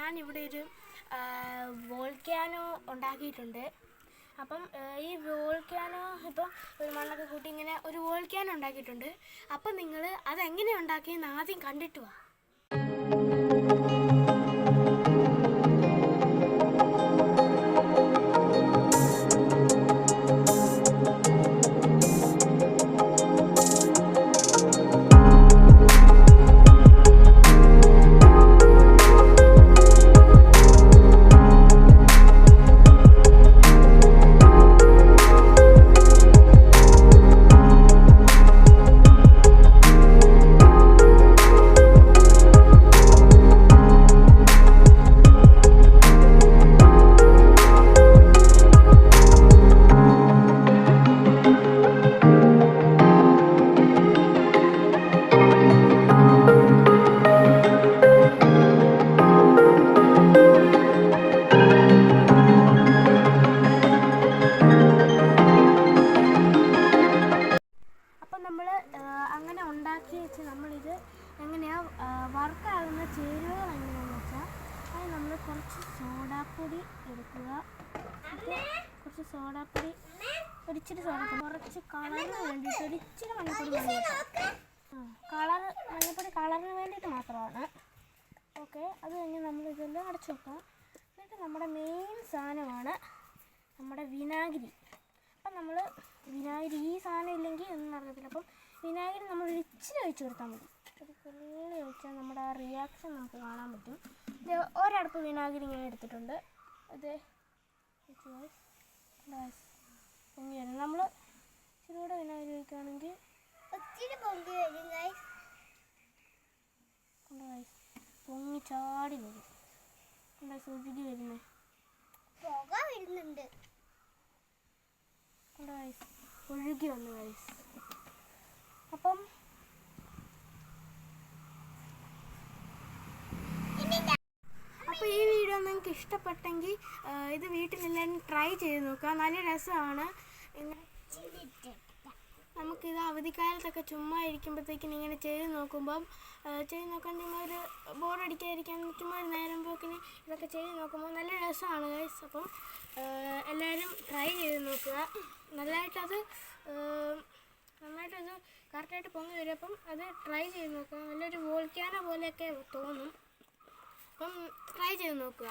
ഞാനിവിടെ ഒരു വോൾക്കാനോ ഉണ്ടാക്കിയിട്ടുണ്ട്. അപ്പം ഈ വോൾക്കാനോ ഇപ്പം ഒരു മണ്ണൊക്കെ കൂട്ടി ഇങ്ങനെ ഒരു വോൾക്കാനോ ഉണ്ടാക്കിയിട്ടുണ്ട്. അപ്പം നിങ്ങൾ അതെങ്ങനെ ഉണ്ടാക്കിയെന്ന് ആദ്യം കണ്ടിട്ട് വാ. അങ്ങനെ ഉണ്ടാക്കി വെച്ച് നമ്മളിത് എങ്ങനെയാണ് വർക്കാകുന്ന ചേരുവകൾ എങ്ങനെയാണെന്ന് വെച്ചാൽ അത് നമ്മൾ കുറച്ച് സോഡാപ്പൊടി എടുക്കുക. കുറച്ച് സോഡാപ്പൊടി ഒരിച്ചിരി സോഡാപ്പൊടി കുറച്ച് കളറിന് വേണ്ടിയിട്ട് ഒരിച്ചിരി മഞ്ഞപ്പൊടി മഞ്ഞപ്പൊടി കളറിന് വേണ്ടിയിട്ട് മാത്രമാണ്. ഓക്കെ, അത് കഴിഞ്ഞ് നമ്മളിതെല്ലാം അടച്ചു വെക്കാം. എന്നിട്ട് നമ്മുടെ മെയിൻ സാധനമാണ് നമ്മുടെ വിനാഗിരി. അപ്പം നമ്മൾ വിനാഗിരി ഈ സാധനം ഇല്ലെങ്കിൽ ഒന്നും അറിയത്തില്ല. അപ്പം വിനാഗിരി നമ്മൾ ഇച്ചിരി ഒഴിച്ച് കൊടുത്താൽ മതി. ഒരു തുള്ളി ഒഴിച്ചാൽ നമ്മുടെ ആ റിയാക്ഷൻ നമുക്ക് കാണാൻ പറ്റും. ഇത് ഒരടുപ്പ് വിനാഗിരി ഇങ്ങനെ എടുത്തിട്ടുണ്ട്. ഇത് പൊങ്ങി വരും. നമ്മൾ ഇച്ചിരി കൂടെ വിനാഗിരി ഒഴിക്കുകയാണെങ്കിൽ പൊങ്ങി ചാടി വരും. ഒഴുകി വരുന്നേ ഒഴുകി വന്നു ഗൈസ്. അപ്പം ഈ വീഡിയോ നിങ്ങൾക്ക് ഇഷ്ടപ്പെട്ടെങ്കിൽ ഇത് വീട്ടിലെല്ലാവരും ട്രൈ ചെയ്ത് നോക്കുക. നല്ല രസമാണ്. നമുക്കിത് അവധിക്കാലത്തൊക്കെ ചുമ്മാ ഇരിക്കുമ്പോഴത്തേക്കിന് ഇങ്ങനെ ചെയ്ത് നോക്കാൻ ചുമ്മാ ഒരു ബോറടിക്കാതിരിക്കാൻ ചുമ്മാ ഒരു നേരം പോക്കിന് ഇതൊക്കെ ചെയ്ത് നോക്കുമ്പോൾ നല്ല രസമാണ് ഗൈസ്. അപ്പം എല്ലാവരും ട്രൈ ചെയ്ത് നോക്കുക. നന്നായിട്ടത് കറക്റ്റായിട്ട് പൊങ്ങി വരും. അപ്പം അത് ട്രൈ ചെയ്ത് നോക്കുക. നല്ലൊരു വോൾക്കാനോ പോലെയൊക്കെ തോന്നും. അപ്പം ട്രൈ ചെയ്ത് നോക്കുക.